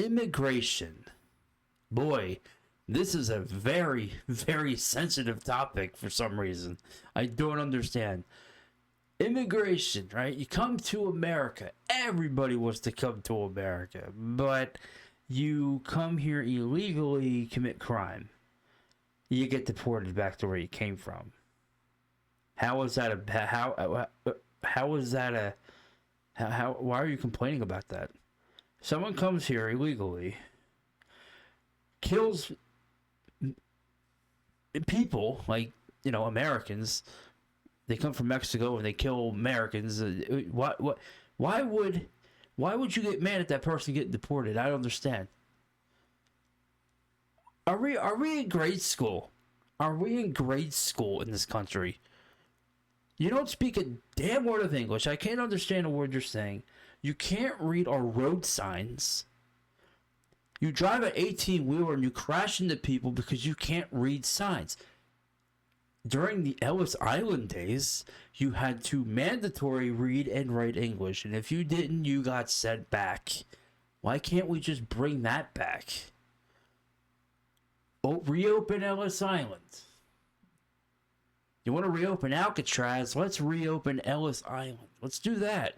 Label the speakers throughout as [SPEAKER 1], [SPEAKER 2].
[SPEAKER 1] Immigration. Boy, this is a very, very sensitive topic for some reason. I don't understand. Immigration, right? You come to America. Everybody wants to come to America. But you come here illegally, commit crime. You get deported back to where you came from. How is that why are you complaining about that? Someone comes here illegally, kills people, like, Americans. They come from Mexico and they kill Americans. Why would you get mad at that person getting deported? I don't understand. Are we in grade school? Are we in grade school in this country? You don't speak a damn word of English. I can't understand a word you're saying. You can't read our road signs. You drive an 18-wheeler and you crash into people because you can't read signs. During the Ellis Island days, you had to mandatory read and write English. And if you didn't, you got sent back. Why can't we just bring that back? Oh, reopen Ellis Island. You want to reopen Alcatraz? Let's reopen Ellis Island. Let's do that.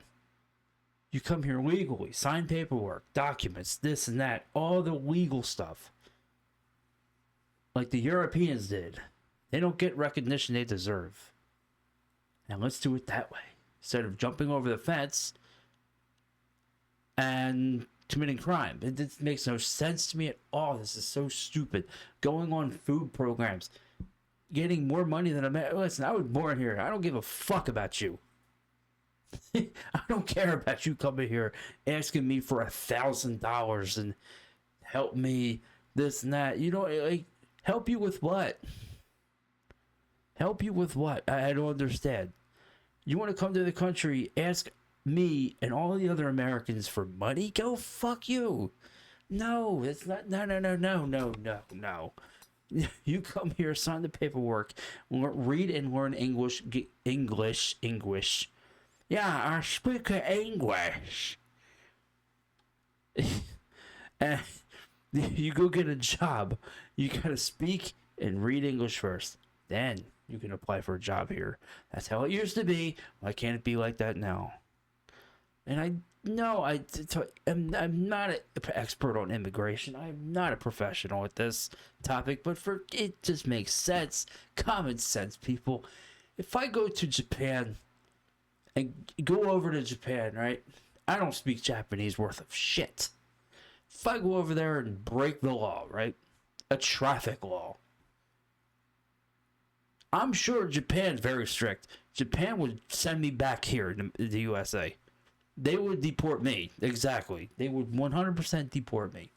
[SPEAKER 1] You come here legally, sign paperwork, documents, this and that, all the legal stuff. Like the Europeans did. They don't get recognition they deserve. And let's do it that way. Instead of jumping over the fence and committing crime. It makes no sense to me at all. This is so stupid. Going on food programs. Getting more money than Listen, I was born here. I don't give a fuck about you. I don't care about you coming here asking me for $1,000 and help me this and that. Help you with what? Help you with what? I don't understand. You want to come to the country, ask me and all the other Americans for money? Go fuck you. No, it's not. No. You come here, sign the paperwork, read and learn English. Yeah, I speak English. And you go get a job. You gotta speak and read English first. Then you can apply for a job here. That's how it used to be. Why can't it be like that now? And I'm not an expert on immigration. I'm not a professional at this topic, but it just makes sense. Common sense, people. If I go to Japan and go over to Japan, right? I don't speak Japanese worth of shit. If I go over there and break the law, right? A traffic law. I'm sure Japan's very strict. Japan would send me back here to the USA. They would deport me. Exactly. They would 100% deport me.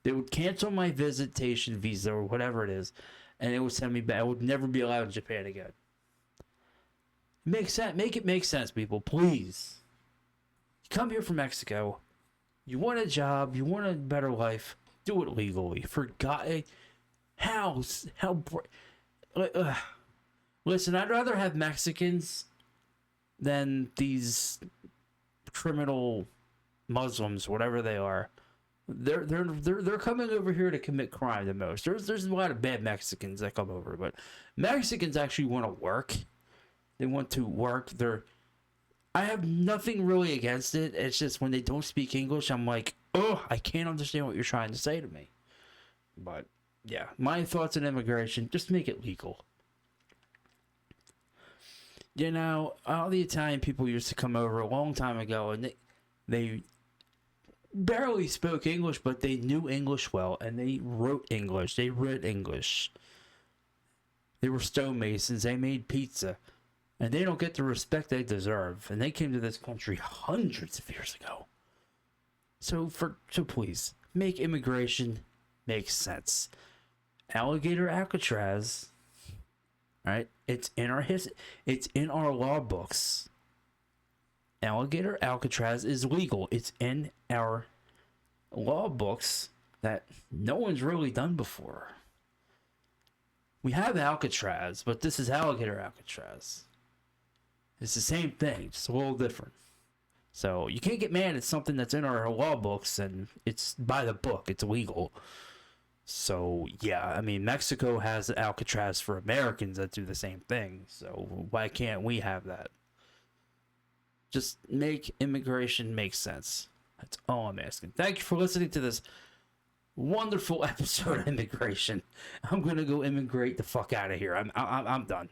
[SPEAKER 1] They would cancel my visitation visa or whatever it is, and they would send me back. I would never be allowed in Japan again. Make sense. Make it make sense, people. Please. You come here from Mexico. You want a job. You want a better life. Do it legally. For God. Listen, I'd rather have Mexicans than these criminal Muslims, whatever they are. They're coming over here to commit crime the most. There's a lot of bad Mexicans that come over, but Mexicans actually want to work. They want to work. I have nothing really against it. It's just when they don't speak English, I'm like, oh, I can't understand what you're trying to say to me. But yeah, my thoughts on immigration: just make it legal. All the Italian people used to come over a long time ago, and they barely spoke English, but they knew English well, and they wrote English. They read English. They were stonemasons. They made pizza. And they don't get the respect they deserve. And they came to this country hundreds of years ago. So please, make immigration make sense. Alligator Alcatraz, right? It's in our it's in our law books. Alligator Alcatraz is legal. It's in our law books that no one's really done before. We have Alcatraz, but this is Alligator Alcatraz. It's the same thing, just a little different. So you can't get mad at something that's in our law books and it's by the book. It's illegal. So yeah, I mean, Mexico has Alcatraz for Americans that do the same thing. So why can't we have that? Just make immigration make sense. That's all I'm asking. Thank you for listening to this wonderful episode of immigration. I'm gonna go immigrate the fuck out of here. I'm done.